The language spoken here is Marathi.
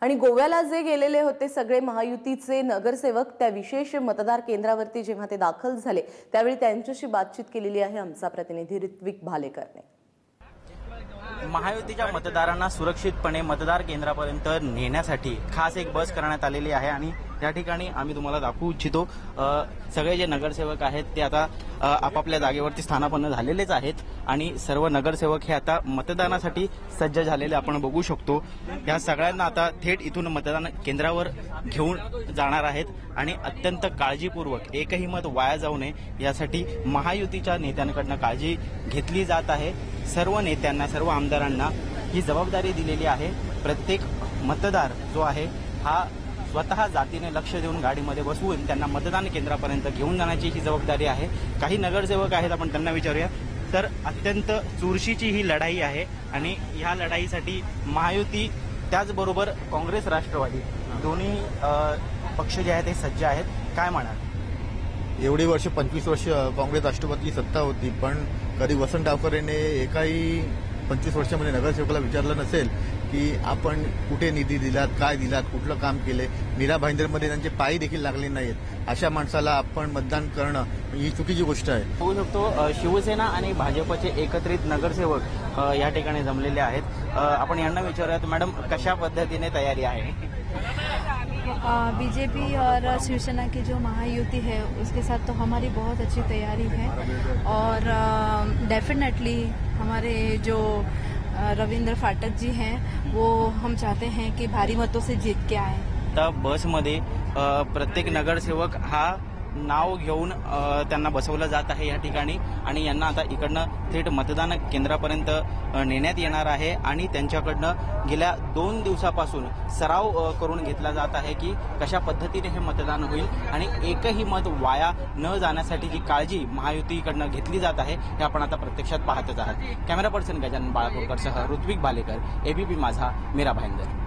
आणि गोव्याला जे गेलेले होते सगळे महायुतीचे नगरसेवक त्या विशेष मतदार केंद्रावरती जेव्हा ते दाखल झाले त्यावेळी त्यांच्याशी बातचीत केलेली आहे आमचा प्रतिनिधी ऋत्विक भालेकरने। महायुतीच्या मतदारांना सुरक्षितपणे मतदार केंद्रापर्यंत नेण्यासाठी खास एक बस करण्यात आलेली आहे आणि या ठिकाणी आम्ही तुम्हाला दाखवू इच्छितो सगळे जे नगरसेवक आहेत ते आता आपापल्या जागेवरती स्थानापन्न झालेलेच आहेत आणि सर्व नगरसेवक हे आता मतदानासाठी सज्ज झालेले आपण बघू शकतो। या सगळ्यांना आता थेट इथून मतदान केंद्रावर घेऊन जाणार आहेत आणि अत्यंत काळजीपूर्वक एकही मत वाया जाऊ नये यासाठी महायुतीच्या नेत्यांकडून काळजी घेतली जात आहे। सर्व नेत्यांना सर्व आमदारांना ही जबाबदारी दिलेली आहे। प्रत्येक मतदार जो आहे हा स्वतः जातीने लक्ष देऊन गाडीमध्ये बसवून त्यांना मतदान केंद्रापर्यंत घेऊन जाण्याची ही जबाबदारी आहे। काही नगरसेवक आहेत आपण त्यांना विचारूया। तर अत्यंत चुरशीची ही लढाई आहे आणि ह्या लढाईसाठी महायुती त्याचबरोबर काँग्रेस राष्ट्रवादी दोन्ही पक्ष जे आहेत ते सज्ज आहेत। काय म्हणाल? एवढी वर्ष 25 वर्ष काँग्रेस राष्ट्रवादी सत्ता होती पण कधी वसंत डावकरेने एकाही 25 वर्षामध्ये नगरसेवकाला विचारलं नसेल की आपण कुठे निधी दिलात, काय दिलात, कुठलं काम केले। मीरा भाईंदरमध्ये त्यांचे पायी देखील लागले नाहीत। अशा माणसाला आपण मतदान करणं ही चुकीची गोष्ट आहे। होऊ शकतो शिवसेना आणि भाजपचे एकत्रित नगरसेवक या ठिकाणी जमलेले आहेत। आपण यांना विचारूयात मॅडम कशा पद्धतीने तयारी आहे? बीजेपी और शिवसेना की जो महायुति है उसके साथ तो हमारी बहुत अच्छी तैयारी है और डेफिनेटली हमारे जो रविंद्र फाटक जी हैं वो हम चाहते हैं कि भारी मतों से जीत के आए। तब बसमध्ये प्रत्येक नगरसेवक हा नाव घेऊन त्यांना बसवलं जात आहे या ठिकाणी आणि यांना आता इकडनं थेट मतदान केंद्रापर्यंत नेण्यात येणार आहे आणि त्यांच्याकडनं गेल्या 2 दिवसापासून सराव करून घेतला जात आहे की कशा पद्धतीने हे मतदान होईल आणि एकही मत वाया न जाण्यासाठी जी काळजी महायुतीकडनं घेतली जात आहे हे आपण आता प्रत्यक्षात पाहतच आहात। कॅमेरा पर्सन गजानन बाळापूरकरसह ऋत्विक भालेकर, एबीपी माझा, मीरा भाईंदर।